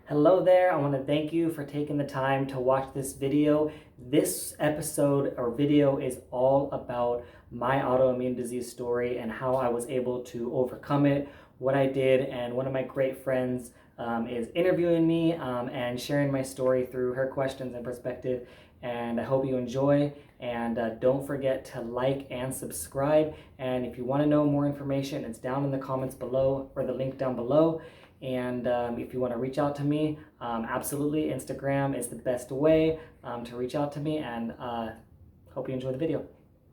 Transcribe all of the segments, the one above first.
Hello there. I want to thank you for taking the time to watch this video. This episode or video is all about my autoimmune disease story and how I was able to overcome it, what I did, and one of my great friends is interviewing me and sharing my story through her questions and perspective. And I hope you enjoy. And don't forget to like and subscribe. And if you want to know more information, it's down in the comments below or the link down below. And if you want to reach out to me, absolutely, Instagram is the best way to reach out to me. And hope you enjoy the video.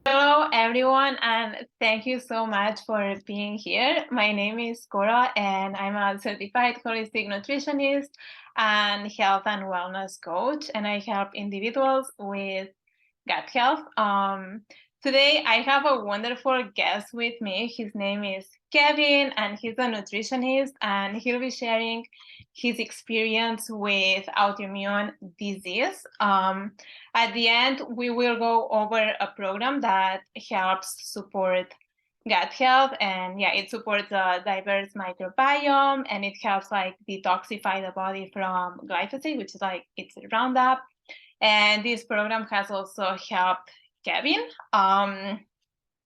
Hello, everyone, and thank you so much for being here. My name is Cora, and I'm a certified holistic nutritionist and health and wellness coach, and I help individuals with gut health. Today, I have a wonderful guest with me. His name is Kevin, and he's a nutritionist, and he'll be sharing his experience with autoimmune disease. At the end, we will go over a program that helps support gut health, and yeah, it supports a diverse microbiome, and it helps like detoxify the body from glyphosate, which is like it's Roundup. And this program has also helped Kevin.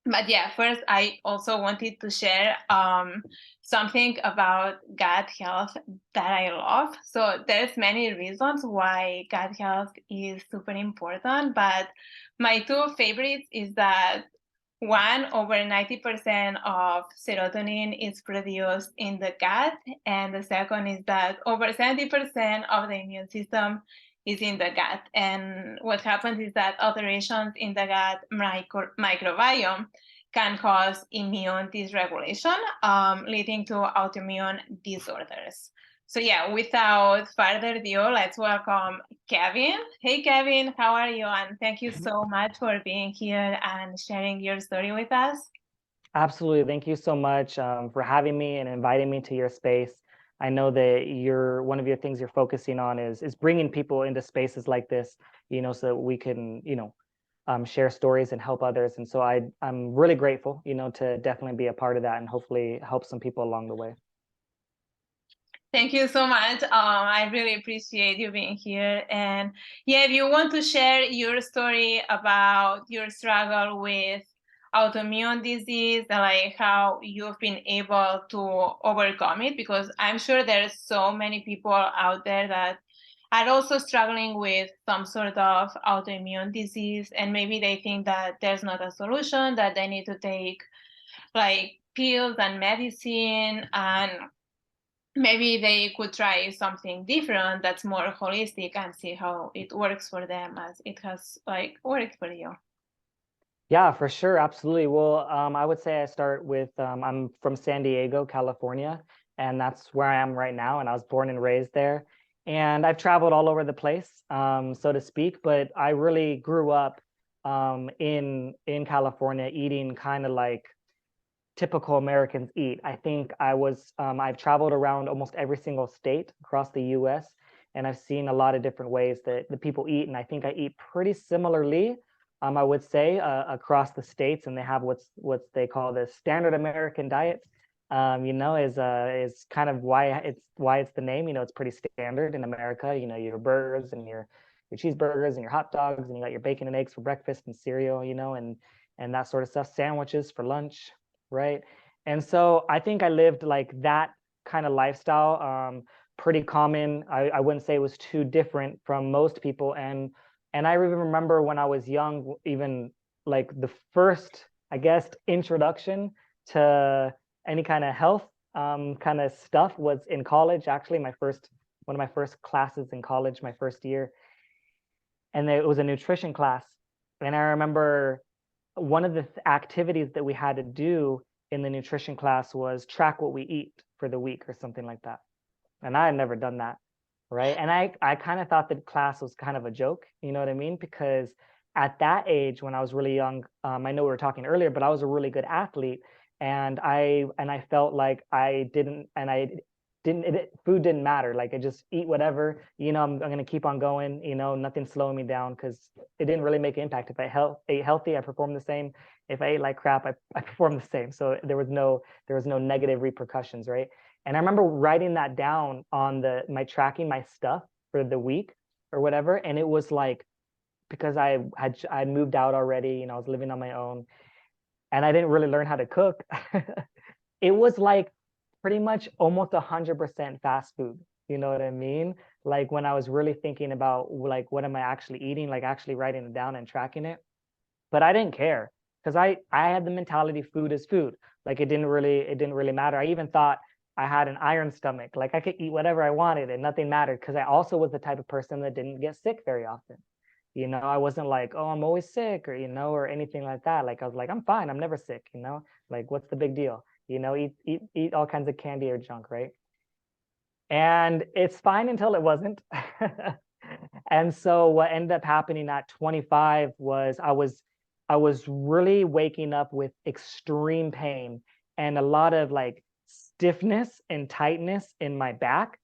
But yeah, first I also wanted to share something about gut health that I love. So there's many reasons why gut health is super important, but my two favorites is that one, over 90% of serotonin is produced in the gut, and the second is that over 70% of the immune system is in the gut. And what happens is that alterations in the gut microbiome can cause immune dysregulation, leading to autoimmune disorders. So yeah, without further ado, let's welcome Kevin. Hey, Kevin, how are you? And thank you so much for being here and sharing your story with us. Absolutely. Thank you so much for having me and inviting me to your space. I know that one of your things you're focusing on is bringing people into spaces like this, so that we can, share stories and help others. And so I'm really grateful, to definitely be a part of that and hopefully help some people along the way. Thank you so much. I really appreciate you being here. And yeah, if you want to share your story about your struggle with autoimmune disease and like how you've been able to overcome it, because I'm sure there's so many people out there that are also struggling with some sort of autoimmune disease, and maybe they think that there's not a solution, that they need to take like pills and medicine, and maybe they could try something different that's more holistic and see how it works for them as it has like worked for you. Yeah, for sure. Absolutely. Well, I would say I start with I'm from San Diego, California, and that's where I am right now. And I was born and raised there. And I've traveled all over the place, so to speak, but I really grew up in California eating kind of like typical Americans eat. I think I've traveled around almost every single state across the US, and I've seen a lot of different ways that the people eat. And I think I eat pretty similarly, I would say, across the states. And they have what they call the standard American diet. Is kind of why it's the name. It's pretty standard in America. Your burgers and your cheeseburgers and your hot dogs, and you got your bacon and eggs for breakfast and cereal, and that sort of stuff. Sandwiches for lunch, right? And so I think I lived like that kind of lifestyle, pretty common. I wouldn't say it was too different from most people. And I even remember when I was young, even like the first, I guess, introduction to any kind of health kind of stuff was in college. Actually, one of my first classes in college, my first year, and it was a nutrition class. And I remember one of the activities that we had to do in the nutrition class was track what we eat for the week or something like that. And I had never done that, right? And I kind of thought that class was kind of a joke, you know what I mean? Because at that age, when I was really young, I know we were talking earlier, but I was a really good athlete, and I felt like food didn't matter. Like I just eat whatever, I'm going to keep on going, nothing's slowing me down, because it didn't really make an impact. If ate healthy, I performed the same. If I ate like crap, I performed the same. So there was no negative repercussions, right? And I remember writing that down on my tracking my stuff for the week or whatever. And it was like, because I moved out already, I was living on my own and I didn't really learn how to cook. It was like pretty much almost 100% fast food. You know what I mean? Like when I was really thinking about like, what am I actually eating? Like actually writing it down and tracking it. But I didn't care because I had the mentality food is food. Like it didn't really matter. I even thought I had an iron stomach. Like I could eat whatever I wanted and nothing mattered because I also was the type of person that didn't get sick very often. I wasn't like, oh, I'm always sick or anything like that. Like I was like, I'm fine. I'm never sick. Like what's the big deal? Eat all kinds of candy or junk, right? And it's fine until it wasn't. And so what ended up happening at 25 was I was really waking up with extreme pain and a lot of like stiffness and tightness in my back.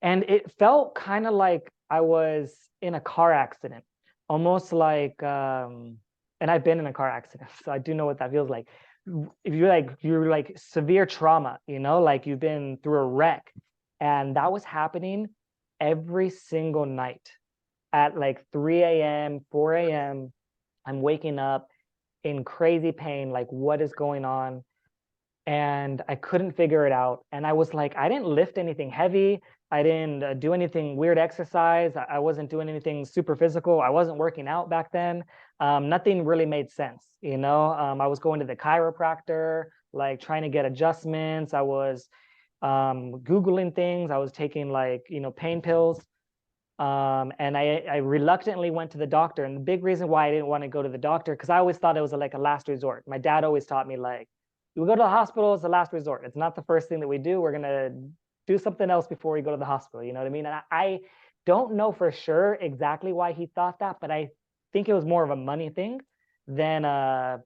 And it felt kind of like I was in a car accident, almost like and I've been in a car accident, so I do know what that feels like. If you're like severe trauma, like you've been through a wreck. And that was happening every single night at like 3 a.m., 4 a.m. I'm waking up in crazy pain, like what is going on? And I couldn't figure it out. And I was like, I didn't lift anything heavy. I didn't do anything weird exercise. I wasn't doing anything super physical. I wasn't working out back then. Nothing really made sense. I was going to the chiropractor, like trying to get adjustments. I was Googling things. I was taking like, pain pills. And I reluctantly went to the doctor. And the big reason why I didn't want to go to the doctor, because I always thought it was like a last resort. My dad always taught me like, we go to the hospital, it's the last resort. It's not the first thing that we do. We're gonna do something else before we go to the hospital. You know what I mean? And I don't know for sure exactly why he thought that, but I think it was more of a money thing than a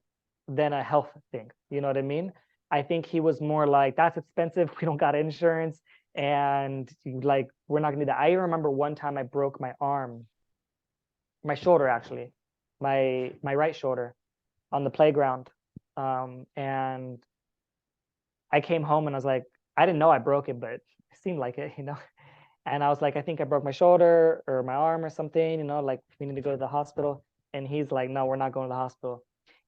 health thing. You know what I mean? I think he was more like, that's expensive. We don't got insurance and like we're not gonna do that. I remember one time I broke my arm, my shoulder actually, my right shoulder on the playground. And I came home and I was like, I didn't know I broke it, but it seemed like it. And I was like, I think I broke my shoulder or my arm or something, like we need to go to the hospital. And he's like, no, we're not going to the hospital.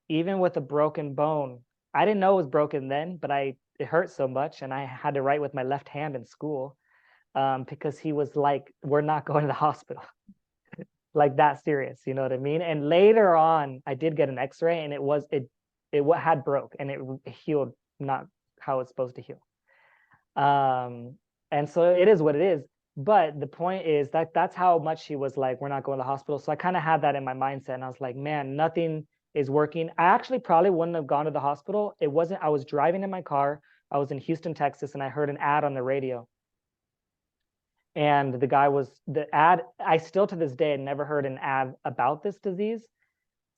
Even with a broken bone, I didn't know it was broken then, but it hurt so much. And I had to write with my left hand in school because he was like, we're not going to the hospital. Like that serious, you know what I mean? And later on, I did get an X-ray and it had broke and it healed not how it's supposed to heal. And so it is what it is. But the point is that that's how much he was like, we're not going to the hospital. So I kind of had that in my mindset. And I was like, man, nothing is working. I actually probably wouldn't have gone to the hospital. I was driving in my car. I was in Houston, Texas, and I heard an ad on the radio. And the ad, I still to this day had never heard an ad about this disease.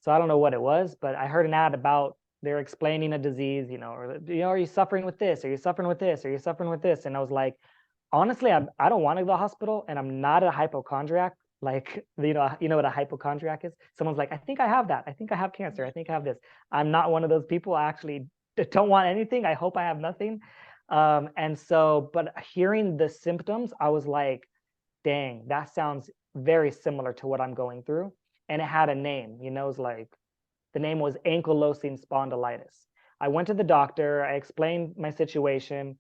So I don't know what it was, but I heard an ad about they're explaining a disease, or are you suffering with this? Are you suffering with this? Are you suffering with this? And I was like, honestly, I don't want to go to the hospital and I'm not a hypochondriac. Like, you know what a hypochondriac is? Someone's like, I think I have that. I think I have cancer. I think I have this. I'm not one of those people. I actually don't want anything. I hope I have nothing. And so, but hearing the symptoms, I was like, dang, that sounds very similar to what I'm going through. And it had a name, it was like, the name was ankylosing spondylitis. I went to the doctor, I explained my situation,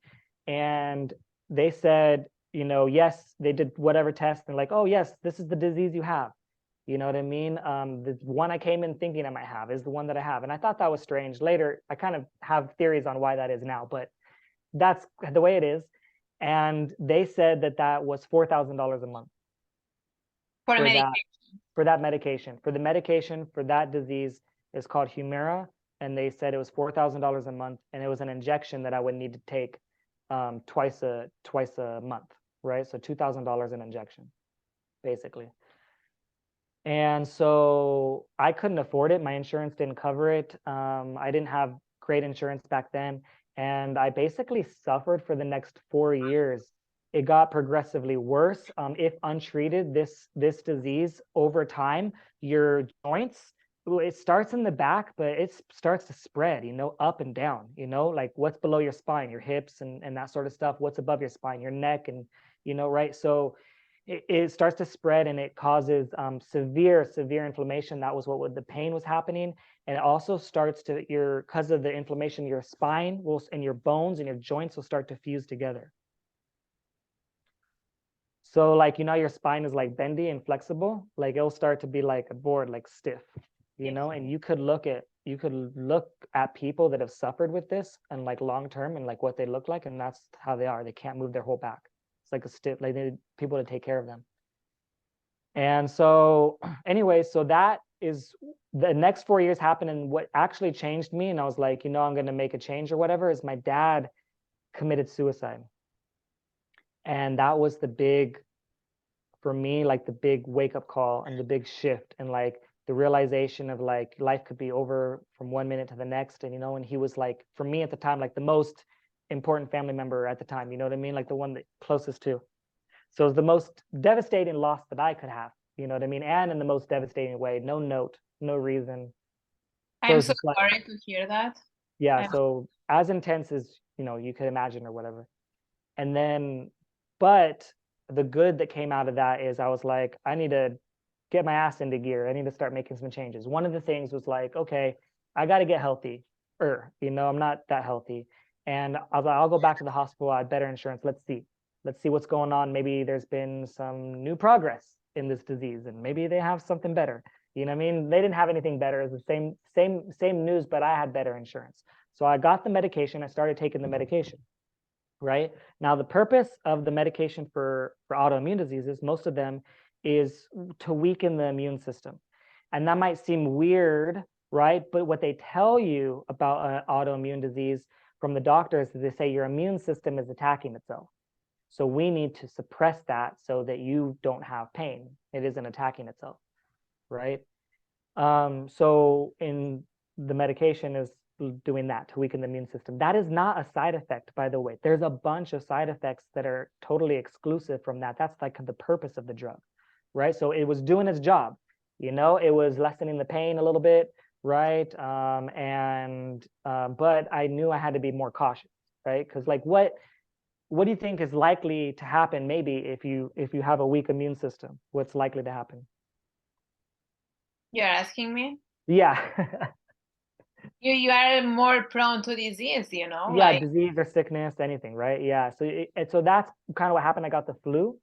and they said, yes, they did whatever test and like, oh, yes, this is the disease you have. You know what I mean? The one I came in thinking I might have is the one that I have. And I thought that was strange. Later, I kind of have theories on why that is now, but that's the way it is. And they said that was $4,000 a month For for that medication. for that medication. For the medication for that disease is called Humira, and they said it was $4,000 a month, and it was an injection that I would need to take twice a month, right? So $2,000 an injection, basically. And so I couldn't afford it. My insurance didn't cover it. I didn't have great insurance back then. And I basically suffered for the next 4 years. It got progressively worse. If untreated, this disease over time, your joints it starts in the back, but it starts to spread, up and down, like what's below your spine, your hips and that sort of stuff, what's above your spine, your neck, and, right? So it starts to spread, and it causes severe inflammation. That was what the pain was happening. And it also starts to because of the inflammation, your spine will, and your bones and your joints will start to fuse together. So like, your spine is like bendy and flexible, like it'll start to be like a board, like stiff, and you could look at people that have suffered with this and like long term and like what they look like, and that's how they are. They can't move their whole back. It's like a stiff, like they need people to take care of them. And so anyway, so that is the next 4 years happened. And what actually changed me, and I was like, I'm going to make a change or whatever, is my dad committed suicide. And that was for me, like the big wake up call and the big shift, and like the realization of like life could be over from 1 minute to the next. And, and he was like, for me at the time, like the most important family member at the time, you know what I mean? Like the one that closest to. So it was the most devastating loss that I could have, you know what I mean? And in the most devastating way, no note, no reason. So I'm it's so just like, sorry to hear that. yeah, so as intense as, you could imagine or whatever. And then, but the good that came out of that is I was like, I need to get my ass into gear. I need to start making some changes. One of the things was like, okay, I got to get healthy. I'm not that healthy. And I was like, I'll go back to the hospital. I had better insurance. Let's see what's going on. Maybe there's been some new progress in this disease, and maybe they have something better. You know what I mean? They didn't have anything better. It was the same news, but I had better insurance. So I got the medication. I started taking the medication. Right now, the purpose of the medication for autoimmune diseases, most of them, is to weaken the immune system. And that might seem weird, right? But what they tell you about an autoimmune disease from the doctors is they say your immune system is attacking itself. So we need to suppress that so that you don't have pain. It isn't attacking itself, right? So in the medication is doing that to weaken the immune system. That is not a side effect, by the way. There's a bunch of side effects that are totally exclusive from that. That's like the purpose of the drug, right? So it was doing its job, it was lessening the pain a little bit, right? But I knew I had to be more cautious, right? Because like what do you think is likely to happen? Maybe if you have a weak immune system, what's likely to happen? You're asking me? Yeah. You are more prone to disease, Yeah, like disease or sickness, anything, right? Yeah. So that's kind of what happened. I got the flu,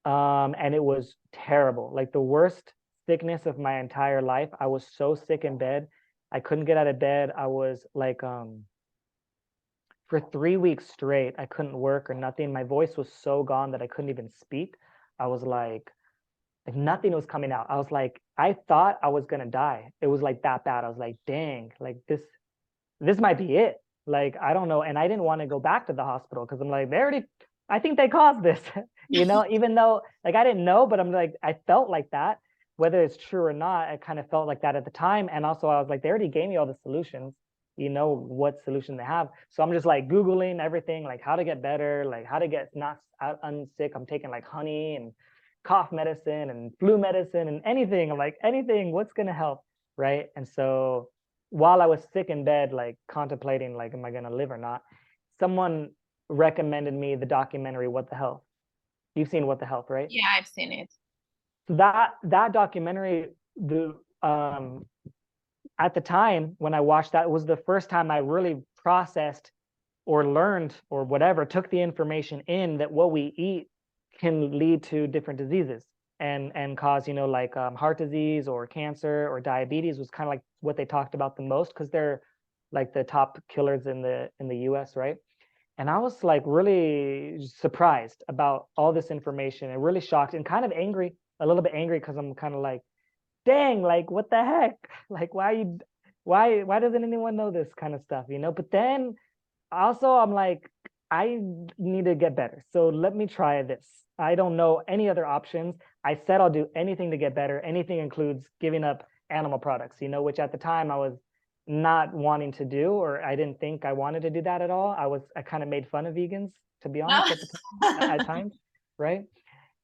and it was terrible, like the worst sickness of my entire life. I was so sick in bed. I couldn't get out of bed. I was like, for 3 weeks straight, I couldn't work or nothing. My voice was so gone that I couldn't even speak. I was like nothing was coming out. I was like, I thought I was gonna die. It was like that bad. I was like, dang, like this might be it. Like, I don't know. And I didn't want to go back to the hospital because I'm like, I think they caused this, even though like I didn't know, but I'm like, I felt like that. Whether it's true or not, I kind of felt like that at the time. And also I was like, they already gave me all the solutions, what solution they have. So I'm just like Googling everything, like how to get better, like how to get not unsick. I'm taking like honey and cough medicine and flu medicine and anything. I'm like, anything, what's gonna help? Right. And so while I was sick in bed, like contemplating, like, am I going to live or not? Someone recommended me the documentary, What the Health. You've seen What the Health, right? yeah, I've seen it. So that documentary, at the time when I watched that, it was the first time I really processed or learned or whatever, took the information in that what we eat can lead to different diseases and cause, like heart disease or cancer or diabetes was kind of like what they talked about the most because they're like the top killers in the US, right? And I was like really surprised about all this information and really shocked and kind of angry, a little bit angry because I'm kind of like, dang, like what the heck? Like why doesn't anyone know this kind of stuff, But then also I'm like, I need to get better. So let me try this. I don't know any other options. I said I'll do anything to get better. Anything includes giving up animal products, which at the time I was not wanting to do, or I didn't think I wanted to do that at all. I kind of made fun of vegans, to be honest, at the time, at times, right?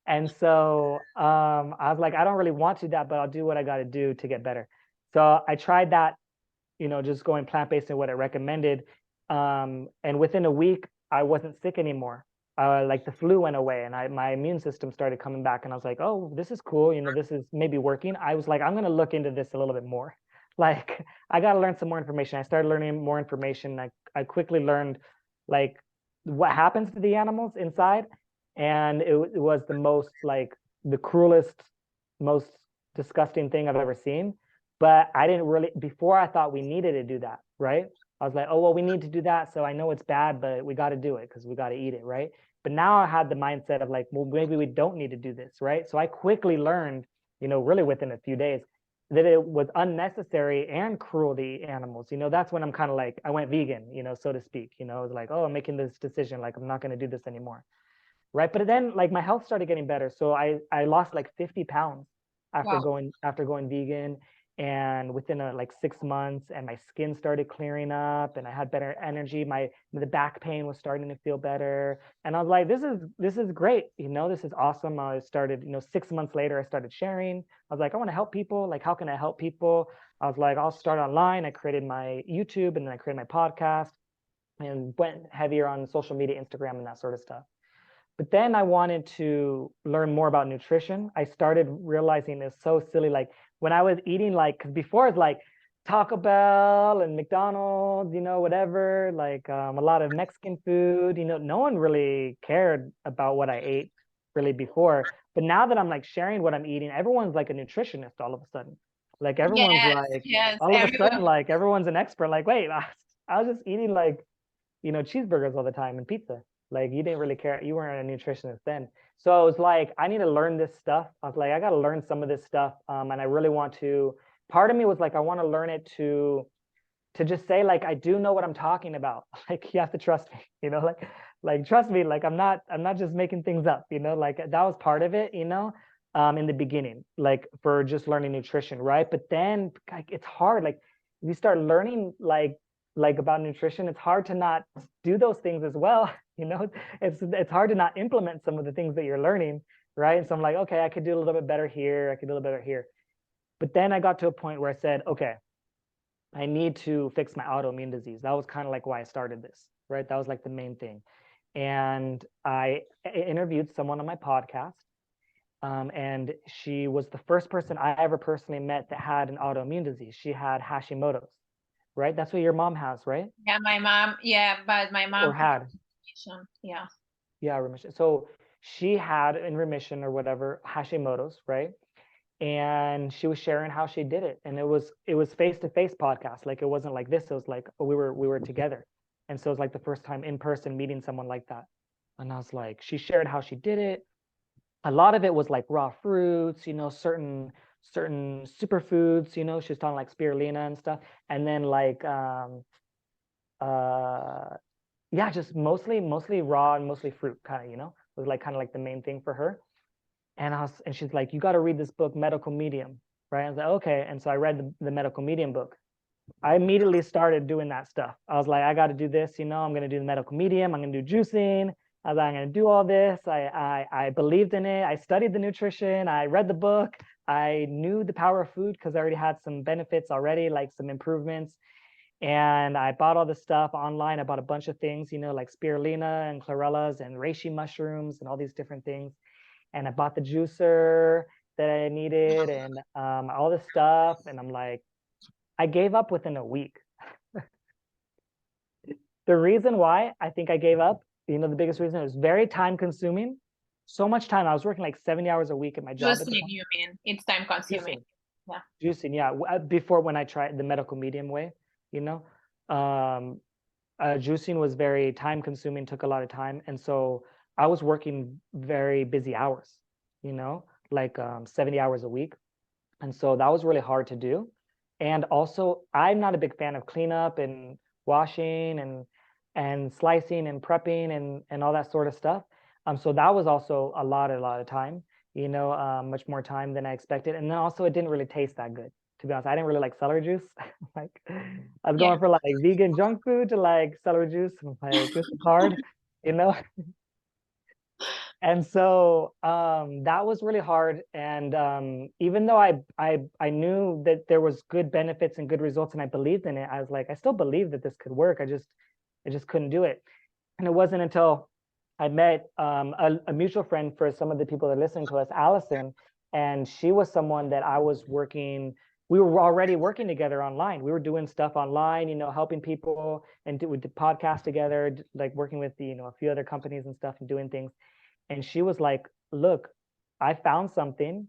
And so I was like, I don't really want to do that, but I'll do what I got to do to get better. So I tried that, just going plant-based and what it recommended. And within a week, I wasn't sick anymore. Like the flu went away and my immune system started coming back, and I was like, oh, this is cool. This is maybe working. I was like, I'm going to look into this a little bit more. Like, I got to learn some more information. I started learning more information. I quickly learned like what happens to the animals inside. And it was the most like the cruelest, most disgusting thing I've ever seen. But I didn't really, before I thought we needed to do that, right? I was like, oh, well, we need to do that. So I know it's bad, but we got to do it because we got to eat it, right? But now I had the mindset of like, well, maybe we don't need to do this, right? So I quickly learned, really within a few days, that it was unnecessary and cruel to animals. That's when I'm kind of like, I went vegan, so to speak. It was like, oh, I'm making this decision, like I'm not going to do this anymore, right? But then like my health started getting better, so I lost like 50 pounds Wow. after going vegan. And within like 6 months, and my skin started clearing up, and I had better energy. The back pain was starting to feel better, and I was like, this is great. This is awesome. I started, 6 months later, I started sharing. I was like, I want to help people. Like, how can I help people? I was like, I'll start online. I created my YouTube, and then I created my podcast, and went heavier on social media, Instagram, and that sort of stuff. But then I wanted to learn more about nutrition. I started realizing it's so silly. Like when I was eating, like, because before it's like Taco Bell and McDonald's, whatever, like a lot of Mexican food, no one really cared about what I ate really before. But now that I'm like sharing what I'm eating, everyone's like a nutritionist all of a sudden. Like everyone's Yes, like, yes. all of a sudden, Everyone. like everyone's an expert. Like, wait, I was just eating like cheeseburgers all the time and pizza. Like you didn't really care. You weren't a nutritionist then. So I was like, I need to learn this stuff. I was like, I got to learn some of this stuff. And I really want to, part of me was like, I want to learn it to just say like, I do know what I'm talking about. Like you have to trust me, like trust me. Like I'm not just making things up, like that was part of it, in the beginning, like for just learning nutrition. Right. But then like, it's hard. Like you start learning like about nutrition, it's hard to not do those things as well. It's hard to not implement some of the things that you're learning, right? And so I'm like, okay, I could do a little bit better here, I could do a little better here. But then I got to a point where I said, okay, I need to fix my autoimmune disease. That was kind of like why I started this, right? That was like the main thing. And I interviewed someone on my podcast, and she was the first person I ever personally met that had an autoimmune disease. She had Hashimoto's, right? That's what your mom has, right? Yeah, my mom. Yeah, but my mom Or had. remission. Yeah. Yeah, remission. So she had in remission or whatever Hashimoto's, right? And she was sharing how she did it, and it was face-to-face podcast. Like it wasn't like this. It was like we were together, and so it was like the first time in person meeting someone like that. And I was like, she shared how she did it. A lot of it was like raw fruits, certain superfoods. She was talking like spirulina and stuff, and then like uh yeah, just mostly raw and mostly fruit kind of, was like kind of like the main thing for her. And she's like, you got to read this book, Medical Medium, right? I was like, okay. And so I read the Medical Medium book. I immediately started doing that stuff. I was like, I got to do this, I'm going to do the Medical Medium. I'm going to do juicing. I was like, I'm going to do all this. I believed in it. I studied the nutrition. I read the book. I knew the power of food because I already had some benefits already, like some improvements. And I bought all this stuff online. I bought a bunch of things, like spirulina and chlorellas and reishi mushrooms and all these different things. And I bought the juicer that I needed, and all this stuff. And I'm like, I gave up within a week. The reason why I think I gave up, the biggest reason, it was very time consuming. So much time. I was working like 70 hours a week at my job at the Juicing, time. you mean? It's time consuming. Juicing, Yeah. juicing, yeah. Before, when I tried the medical medium way, you know, um, juicing was very time consuming, took a lot of time. And so I was working very busy hours, like 70 hours a week. And so that was really hard to do. And also, I'm not a big fan of cleanup and washing and slicing and prepping and all that sort of stuff. So that was also a lot of time, much more time than I expected. And then also, it didn't really taste that good, to be honest. I didn't really like celery juice. Like I was Yeah. going for like vegan junk food to like celery juice. I'm like, this is hard, you know? And so that was really hard. And even though I knew that there was good benefits and good results, and I believed in it, I was like, I still believe that this could work. I just couldn't do it. And it wasn't until I met a mutual friend for some of the people that are listening to us, Allison, and she was someone that I was working. We were already working together online. We were doing stuff online, you know, helping people, and we did podcasts together, like working with the, you know, a few other companies and stuff and doing things. And she was like, look, I found something,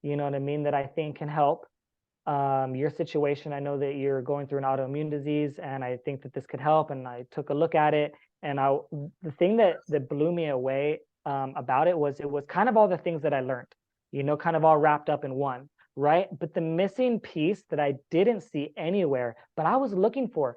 you know what I mean, that I think can help your situation. I know that you're going through an autoimmune disease, and I think that this could help. And I took a look at it, and the thing that blew me away about it was kind of all the things that I learned, you know, kind of all wrapped up in one, right? But the missing piece that I didn't see anywhere, but I was looking for,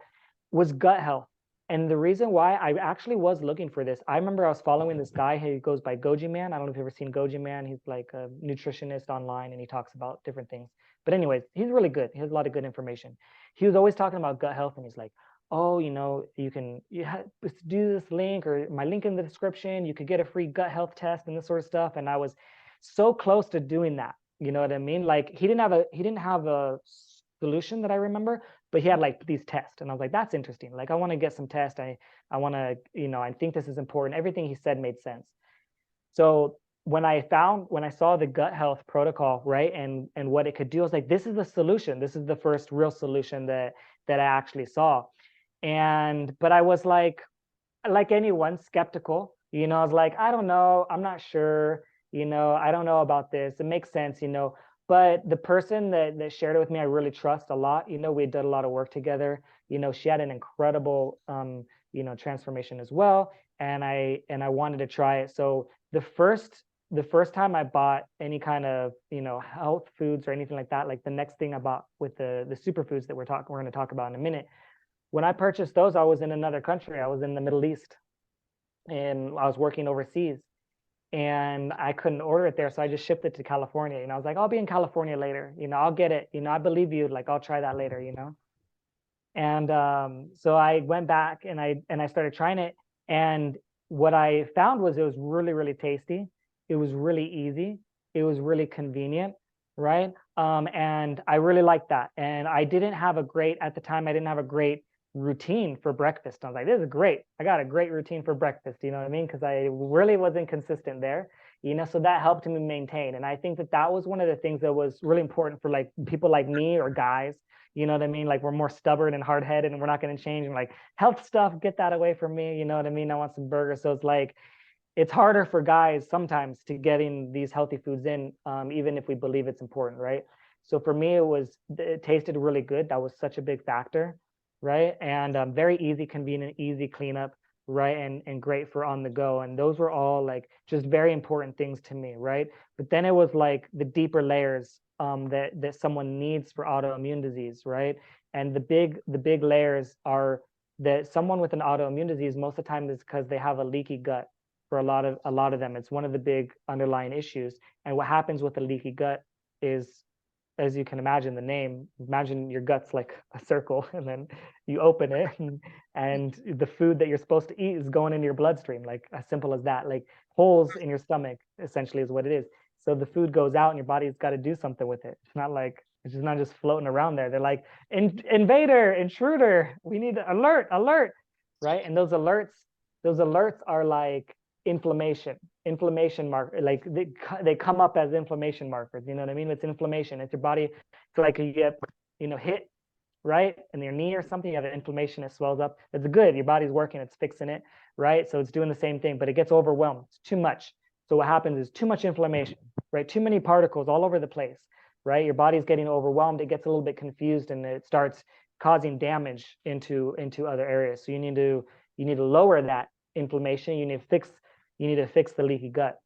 was gut health. And the reason why I actually was looking for this, I remember I was following this guy who goes by Goji Man. I don't know if you've ever seen Goji Man. He's like a nutritionist online, and he talks about different things. But anyways, he's really good. He has a lot of good information. He was always talking about gut health, and he's like, oh, you know, do this link, or my link in the description. You could get a free gut health test and this sort of stuff. And I was so close to doing that. You know what I mean? Like he didn't have a solution that I remember, but he had like these tests, and I was like, that's interesting. Like I want to get some tests. I want to, you know, I think this is important. Everything he said made sense. So when I saw the gut health protocol, right, and what it could do, I was like, this is the solution. This is the first real solution that I actually saw. And but I was like anyone, skeptical. You know, I was like, I don't know, I'm not sure. You know, I don't know about this. It makes sense, you know. But the person that shared it with me, I really trust a lot. You know, we did a lot of work together. You know, she had an incredible you know, transformation as well. And I wanted to try it. So the first time I bought any kind of, you know, health foods or anything like that, like the next thing I bought with the superfoods that we're going to talk about in a minute, when I purchased those, I was in another country. I was in the Middle East, and I was working overseas, and I couldn't order it there. So I just shipped it to California. You know, I was like, I'll be in California later. You know, I'll get it. You know, I believe you. Like, I'll try that later, you know? And so I went back, and I started trying it. And what I found was it was really, really tasty. It was really easy. It was really convenient, right? And I really liked that. And I didn't have a great, at the time, I didn't have a great routine for breakfast. I was like, this is great. I got a great routine for breakfast. You know what I mean? Because I really wasn't consistent there, you know, so that helped me maintain. And I think that that was one of the things that was really important for like people like me or guys, you know what I mean? Like we're more stubborn and hard headed, and we're not going to change. And like health stuff, get that away from me. You know what I mean? I want some burgers. So it's like, it's harder for guys sometimes to getting these healthy foods in, even if we believe it's important, right? So for me, it tasted really good. That was such a big factor, right? And very easy, convenient, easy cleanup, right? And great for on the go. And those were all like just very important things to me, right? But then it was like the deeper layers that someone needs for autoimmune disease, right? And the big layers are that someone with an autoimmune disease, most of the time is because they have a leaky gut. For a lot of them, it's one of the big underlying issues. And what happens with a leaky gut is, as you can imagine, the name, imagine your gut's like a circle, and then you open it, and the food that you're supposed to eat is going into your bloodstream, like as simple as that. Like holes in your stomach essentially is what it is. So the food goes out, and your body's got to do something with it. It's not like it's just not just floating around there. They're like, invader, intruder, we need alert, alert, right? And those alerts are like inflammation marker, like they come up as inflammation markers. You know what I mean? It's inflammation. It's your body. It's like you get, you know, hit right in your knee or something. You have an inflammation. It swells up. It's good. Your body's working. It's fixing it, right? So it's doing the same thing, but it gets overwhelmed. It's too much. So what happens is too much inflammation, right? Too many particles all over the place, right? Your body's getting overwhelmed. It gets a little bit confused, and it starts causing damage into other areas. So you need to lower that inflammation. You need to fix the leaky gut,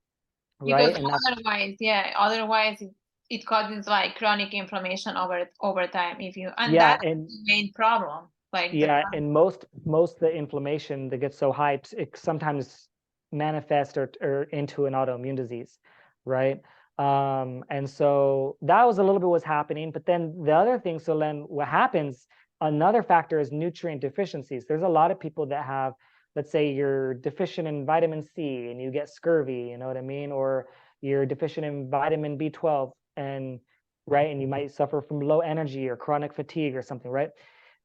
Because right? And that's otherwise, yeah, otherwise it causes like chronic inflammation over time if you, and yeah, that's the main problem. Like the and most of the inflammation that gets so high, it sometimes manifests or into an autoimmune disease, right? And so that was a little bit what's happening. But then the other thing, so then what happens, another factor is nutrient deficiencies. There's a lot of people that have let's say you're deficient in vitamin C and you get scurvy, you know what I mean? Or you're deficient in vitamin B12 and right, and you might suffer from low energy or chronic fatigue or something, right?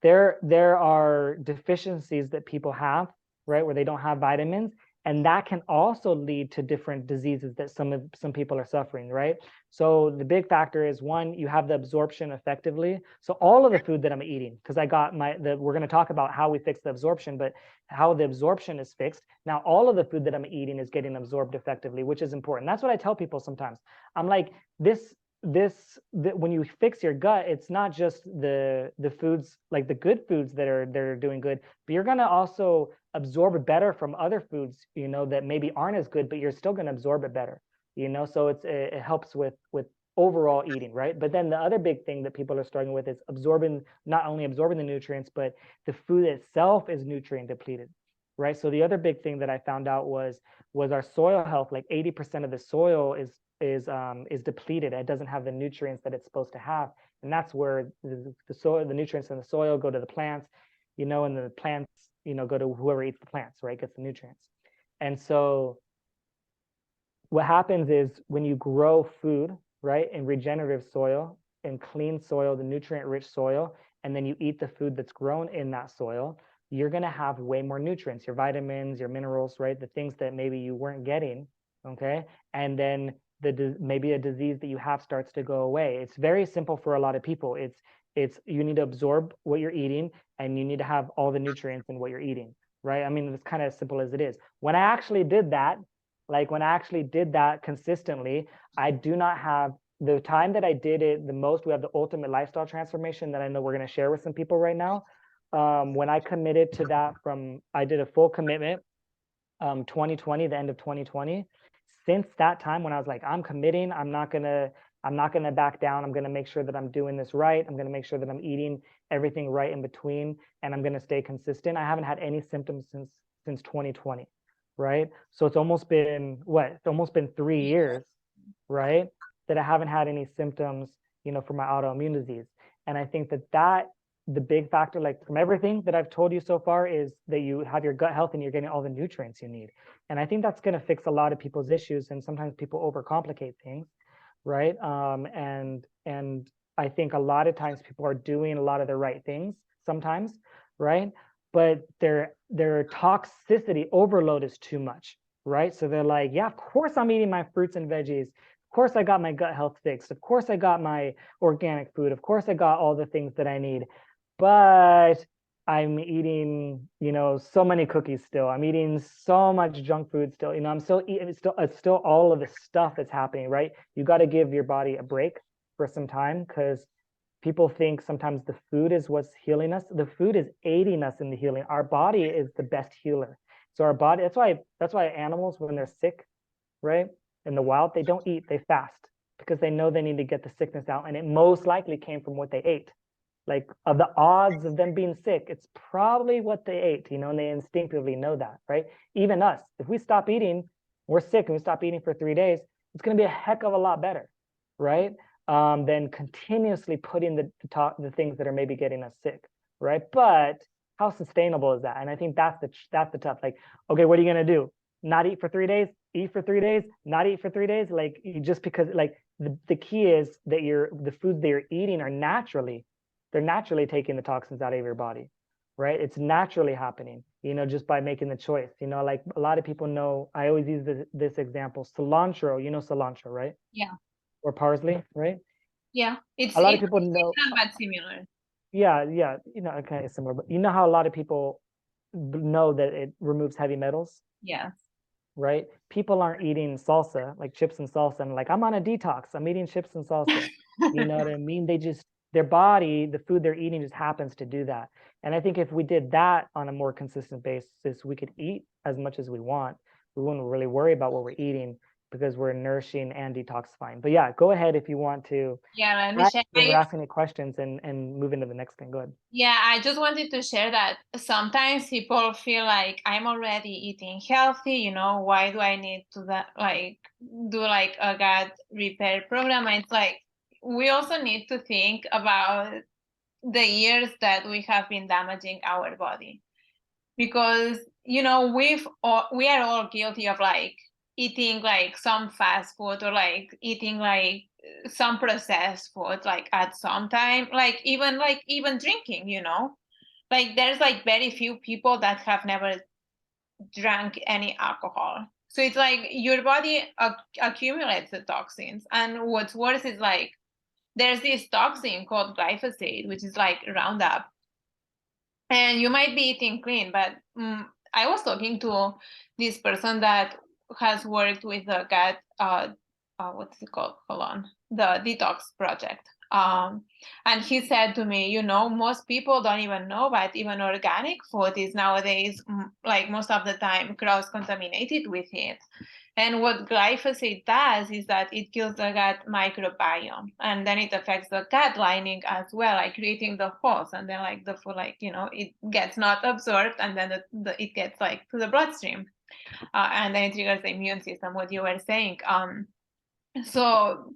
There are deficiencies that people have, right, where they don't have vitamins, and that can also lead to different diseases that some people are suffering, right? So the big factor is, one, you have the absorption effectively. So all of the food that I'm eating, because I got we're going to talk about how we fix the absorption, but how the absorption is fixed. Now, all of the food that I'm eating is getting absorbed effectively, which is important. That's what I tell people sometimes. I'm like, when you fix your gut, it's not just the foods, like the good foods that are doing good, but you're going to also absorb it better from other foods, you know, that maybe aren't as good, but you're still going to absorb it better, you know. So it helps with overall eating, right? But then the other big thing that people are struggling with is not only absorbing the nutrients, but the food itself is nutrient depleted, right? So the other big thing that I found out was our soil health. Like 80% of the soil is depleted. It doesn't have the nutrients that it's supposed to have, and that's where the nutrients in the soil go to the plants, you know, and the plants, you know, go to whoever eats the plants, right? Gets the nutrients. And so what happens is when you grow food, right, in regenerative soil, in clean soil, the nutrient-rich soil, and then you eat the food that's grown in that soil, you're going to have way more nutrients, your vitamins, your minerals, right? The things that maybe you weren't getting, okay? And then maybe a disease that you have starts to go away. It's very simple for a lot of people. It's you need to absorb what you're eating, and you need to have all the nutrients in what you're eating, right? I mean, it's kind of as simple as it is. When I actually did that, consistently, I do not have the time that I did it the most. We have the ultimate lifestyle transformation that I know we're going to share with some people right now. When I committed to that, I did a full commitment, 2020, the end of 2020. Since that time, when I was like, I'm committing, I'm not gonna back down. I'm gonna make sure that I'm doing this right. I'm gonna make sure that I'm eating everything right in between, and I'm gonna stay consistent. I haven't had any symptoms since 2020, right? So it's almost been 3 years, right, that I haven't had any symptoms, you know, for my autoimmune disease. And I think that the big factor, like from everything that I've told you so far, is that you have your gut health and you're getting all the nutrients you need. And I think that's going to fix a lot of people's issues. And sometimes people overcomplicate things, right? And I think a lot of times people are doing a lot of the right things sometimes, right? But their toxicity overload is too much, right? So they're like, yeah, of course I'm eating my fruits and veggies. Of course I got my gut health fixed. Of course I got my organic food. Of course I got all the things that I need. But I'm eating, you know, so many cookies still. I'm eating so much junk food still. You know, I'm still eating, it's still all of the stuff that's happening, right? You got to give your body a break for some time, because people think sometimes the food is what's healing us. The food is aiding us in the healing. Our body is the best healer. So our body, that's why animals, when they're sick, right, in the wild, they don't eat, they fast, because they know they need to get the sickness out, and it most likely came from what they ate. Like, of the odds of them being sick, it's probably what they ate, you know, and they instinctively know that, right? Even us, if we stop eating, we're sick, and we stop eating for 3 days, it's going to be a heck of a lot better, right? Than continuously putting the things that are maybe getting us sick, right? But how sustainable is that? And I think that's the tough. Like, okay, what are you going to do? Not eat for 3 days? Eat for 3 days? Not eat for 3 days? Like, just because, like, the key is that the foods that you're eating are they're naturally taking the toxins out of your body, right? It's naturally happening, you know, just by making the choice. You know, like a lot of people know, I always use this example, cilantro, you know, cilantro, right? Yeah. Or parsley, right? Yeah. A lot of people know, Different but similar. yeah, you know, okay, similar, but you know how a lot of people know that it removes heavy metals, Yes. right? People aren't eating salsa, like chips and salsa, and like, I'm on a detox, I'm eating chips and salsa. You know what I mean? Their body, the food they're eating just happens to do that. And I think if we did that on a more consistent basis, we could eat as much as we want. We wouldn't really worry about what we're eating, because we're nourishing and detoxifying. But yeah, go ahead if you want to Yeah, let me share. ask any questions and move into the next thing. Go ahead. Yeah, I just wanted to share that sometimes people feel like I'm already eating healthy, you know, why do I need to do like a gut repair program? And it's like we also need to think about the years that we have been damaging our body. because we are all guilty of like eating like some fast food or like eating like some processed food like at some time, like even drinking, like there's like very few people that have never drank any alcohol. So it's like your body accumulates the toxins, and what's worse is like there's this toxin called glyphosate, which is like Roundup, and you might be eating clean, but I was talking to this person that has worked with the gut, what's it called? Hold on, the detox project. And he said to me, most people don't even know, but even organic food is nowadays, like most of the time, cross-contaminated with it. And what glyphosate does is that it kills the gut microbiome, and then it affects the gut lining as well, like creating the holes, and then like the food, like it gets not absorbed, and then it gets like to the bloodstream, and then it triggers the immune system. What you were saying, so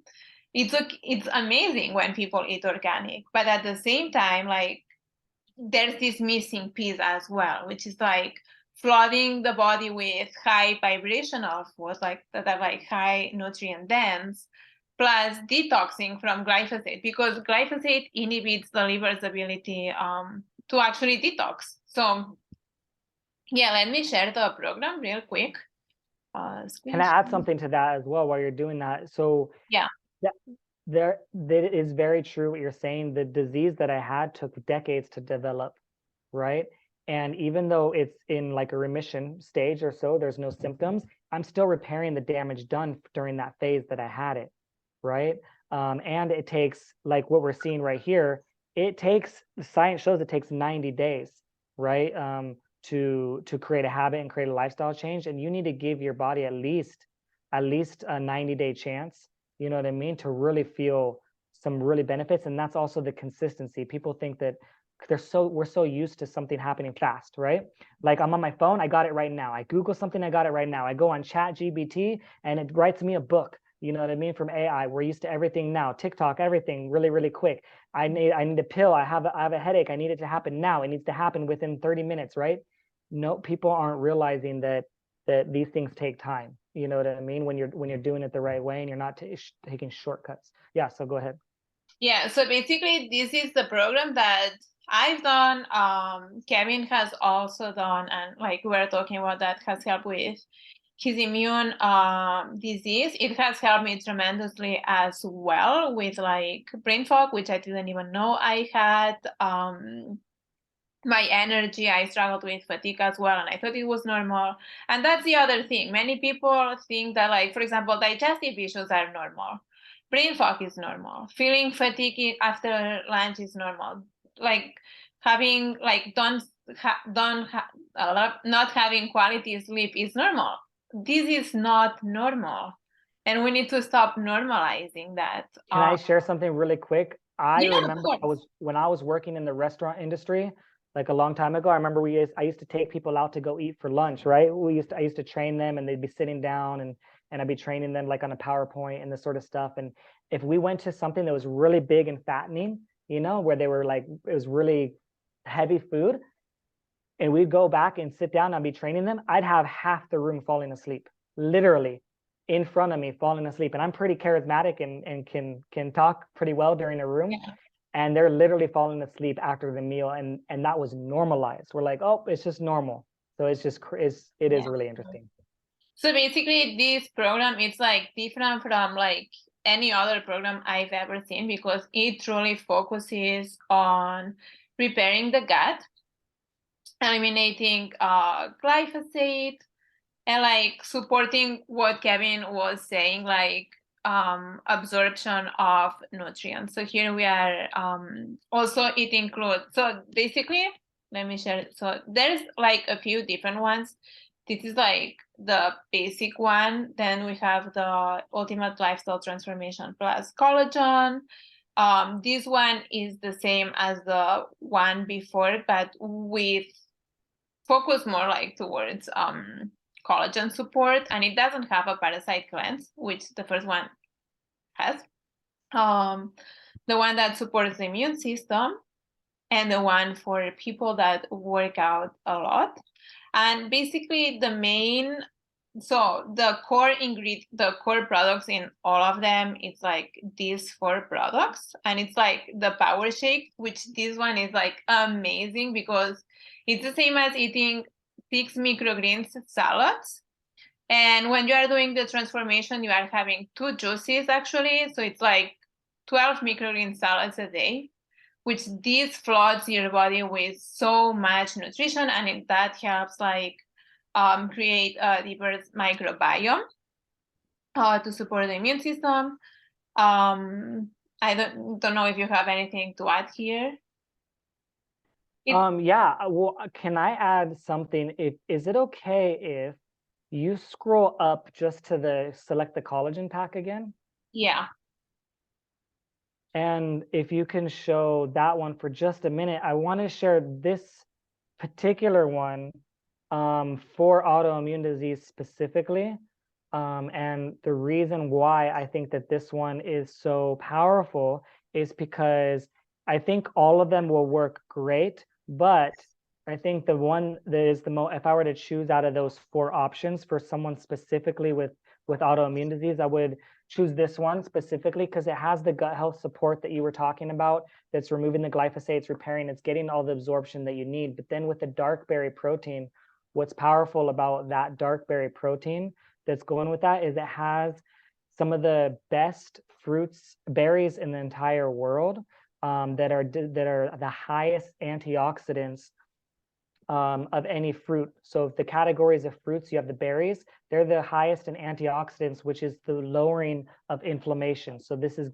it's amazing when people eat organic, but at the same time, like there's this missing piece as well, which is like flooding the body with high vibrational foods like that are like high nutrient dense, plus detoxing from glyphosate, because glyphosate inhibits the liver's ability to actually detox. So yeah, let me share the program real quick. Can I add something to that as well while you're doing that? So Yeah. that is very true what you're saying. The disease that I had took decades to develop, right? And even though it's in like a remission stage or so, there's no symptoms, I'm still repairing the damage done during that phase that I had it, right? And it takes, like what we're seeing right here, the science shows it takes 90 days, right? To create a habit and create a lifestyle change. And you need to give your body at least a 90-day chance, you know what I mean, to really feel some really benefits. And that's also the consistency. People think that we're so used to something happening fast, right? Like I'm on my phone, I got it right now. I Google something, I got it right now. I go on ChatGPT and it writes me a book. You know what I mean? From AI, we're used to everything now. TikTok, everything really, really quick. I need a pill. I have a headache. I need it to happen now. It needs to happen within 30 minutes, right? No, people aren't realizing that these things take time. You know what I mean? When you're doing it the right way and you're not taking shortcuts. Yeah. So go ahead. Yeah. So basically, this is the program that I've done. Kevin has also done, and like we were talking about, that has helped with his immune disease. It has helped me tremendously as well with like brain fog, which I didn't even know I had. My energy, I struggled with fatigue as well, and I thought it was normal. And that's the other thing. Many people think that, like, for example, digestive issues are normal. Brain fog is normal. Feeling fatigue after lunch is normal. Like having like not having quality sleep is normal. This is not normal, and we need to stop normalizing that. Can I share something really quick? I Yeah, of remember course. when I was working in the restaurant industry, like a long time ago. I remember I used to take people out to go eat for lunch, right? I used to train them, and they'd be sitting down, and I'd be training them like on a PowerPoint and this sort of stuff. And if we went to something that was really big and fattening, where they were like, it was really heavy food, and we'd go back and sit down and I'd be training them, I'd have half the room falling asleep, literally in front of me, falling asleep. And I'm pretty charismatic and can talk pretty well during a room. Yeah. And they're literally falling asleep after the meal. And that was normalized. We're like, oh, it's just normal. So it is really interesting. So basically, this program, it's like different from like any other program I've ever seen, because it truly focuses on repairing the gut, eliminating glyphosate, and like supporting what Kevin was saying, like absorption of nutrients. So here we are. Also, it includes, so basically, let me share it. So there's like a few different ones. This is like the basic one. Then we have the ultimate lifestyle transformation plus collagen. This one is the same as the one before, but with focus more like towards collagen support, and it doesn't have a parasite cleanse, which the first one has. The one that supports the immune system, and the one for people that work out a lot. And basically the core products in all of them, it's like these 4 products, and it's like the power shake, which this one is like amazing because it's the same as eating 6 microgreens salads. And when you are doing the transformation, you are having 2 juices actually. So it's like 12 microgreen salads a day, which this floods your body with so much nutrition, and that helps like create a deeper microbiome to support the immune system. I don't know if you have anything to add here. Yeah, well, can I add something? Is it okay if you scroll up just to select the collagen pack again? Yeah. And if you can show that one for just a minute, I want to share this particular one for autoimmune disease specifically. And the reason why I think that this one is so powerful is because I think all of them will work great, but I think the one that is the most, if I were to choose out of those 4 options for someone specifically with autoimmune disease, I would choose this one specifically because it has the gut health support that you were talking about, that's removing the glyphosate, it's repairing, it's getting all the absorption that you need. But then with the dark berry protein, what's powerful about that dark berry protein that's going with that is it has some of the best berries in the entire world, that are the highest antioxidants of any fruit. So if the categories of fruits, you have the berries, they're the highest in antioxidants, which is the lowering of inflammation. So this is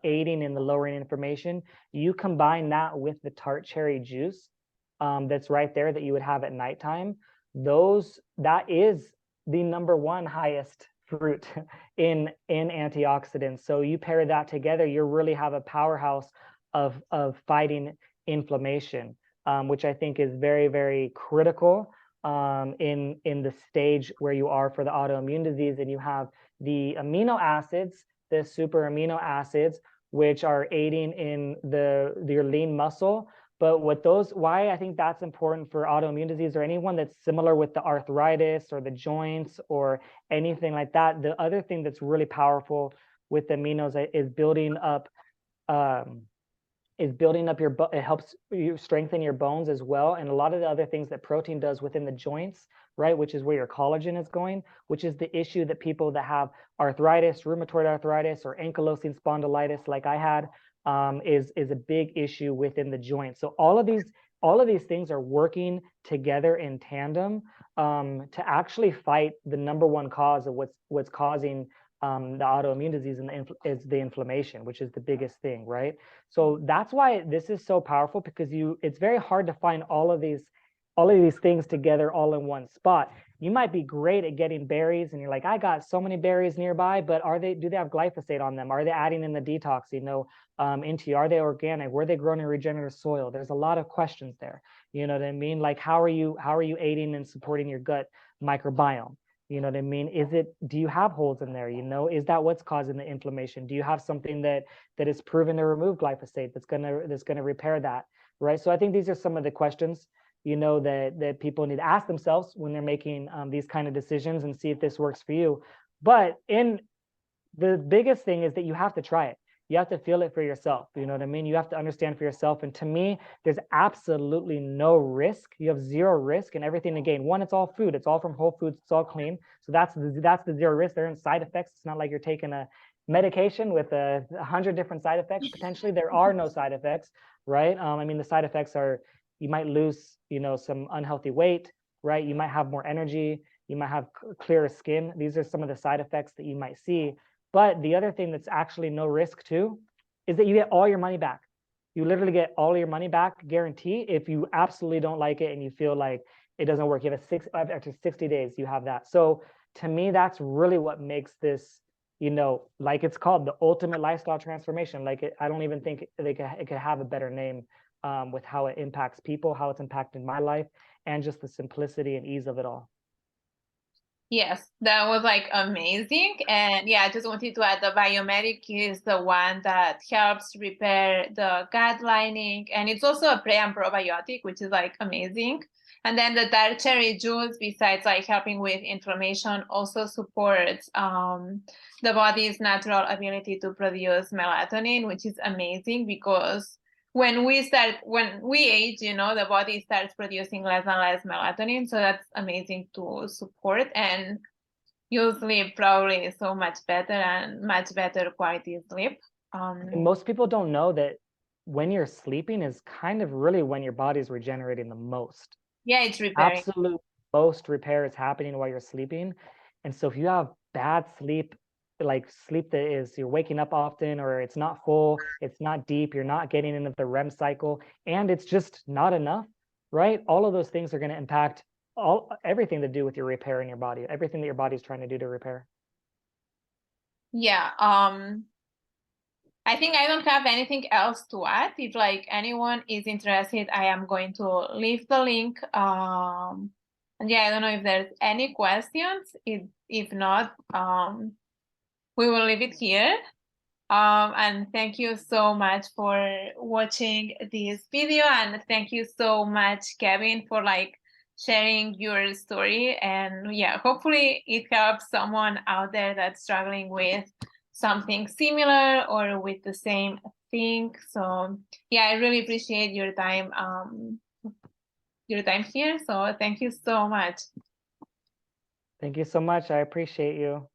aiding in the lowering inflammation. You combine that with the tart cherry juice that's right there that you would have at nighttime. That is the #1 highest fruit in antioxidants. So you pair that together, you really have a powerhouse of fighting inflammation. Which I think is very, very critical in the stage where you are for the autoimmune disease. And you have the amino acids, the super amino acids, which are aiding in your lean muscle. But why I think that's important for autoimmune disease or anyone that's similar with the arthritis or the joints or anything like that. The other thing that's really powerful with the aminos is building up it helps you strengthen your bones as well. And a lot of the other things that protein does within the joints, right, which is where your collagen is going, which is the issue that people that have arthritis, rheumatoid arthritis, or ankylosing spondylitis, like I had, is a big issue within the joints. So all of these things are working together in tandem to actually fight the #1 cause of what's causing the autoimmune disease, and is the inflammation, which is the biggest thing, right? So that's why this is so powerful, because it's very hard to find all of these things together all in one spot. You might be great at getting berries and you're like, I got so many berries nearby, but do they have glyphosate on them? Are they adding in the detox, into you? Are they organic? Were they grown in regenerative soil? There's a lot of questions there. You know what I mean? Like, how are you aiding and supporting your gut microbiome? You know what I mean? Do you have holes in there? Is that what's causing the inflammation? Do you have something that is proven to remove glyphosate that's gonna repair that, right? So I think these are some of the questions, that people need to ask themselves when they're making these kind of decisions, and see if this works for you. But the biggest thing is that you have to try it. You have to feel it for yourself. You know what I mean? You have to understand for yourself. And to me, there's absolutely no risk. You have zero risk and everything to gain. One, it's all food. It's all from whole foods. It's all clean. So that's the zero risk. There aren't side effects. It's not like you're taking a medication with 100 different side effects. Potentially, there are no side effects, right? I mean, the side effects are, you might lose, some unhealthy weight, right? You might have more energy. You might have clearer skin. These are some of the side effects that you might see. But the other thing that's actually no risk too is that you get all your money back. You literally get all your money back, guarantee, if you absolutely don't like it and you feel like it doesn't work. You have after 60 days, you have that. So to me, that's really what makes this, like it's called the ultimate lifestyle transformation. I don't even think it could have a better name with how it impacts people, how it's impacted my life, and just the simplicity and ease of it all. Yes, that was like amazing. And yeah, I just wanted to add the biomedic is the one that helps repair the gut lining. And it's also a pre and probiotic, which is like amazing. And then the dark cherry juice, besides like helping with inflammation, also supports the body's natural ability to produce melatonin, which is amazing because when we age, the body starts producing less and less melatonin. So that's amazing to support. And you sleep probably so much better and much better quality sleep. And most people don't know that when you're sleeping is kind of really when your body's regenerating the most. Yeah, it's repairing. Absolute most repair is happening while you're sleeping. And so if you have bad sleep, like sleep that is you're waking up often, or it's not full, it's not deep, you're not getting into the REM cycle, and it's just not enough, right? All of those things are going to impact everything to do with your repair in your body, everything that your body's trying to do to repair. Yeah. I think I don't have anything else to add. If like anyone is interested, I am going to leave the link. And yeah, I don't know if there's any questions. If not, we will leave it here. And thank you so much for watching this video, and thank you so much, Kevin, for like sharing your story. And yeah, hopefully it helps someone out there that's struggling with something similar or with the same thing. So yeah, I really appreciate your time here. So thank you so much. Thank you so much. I appreciate you.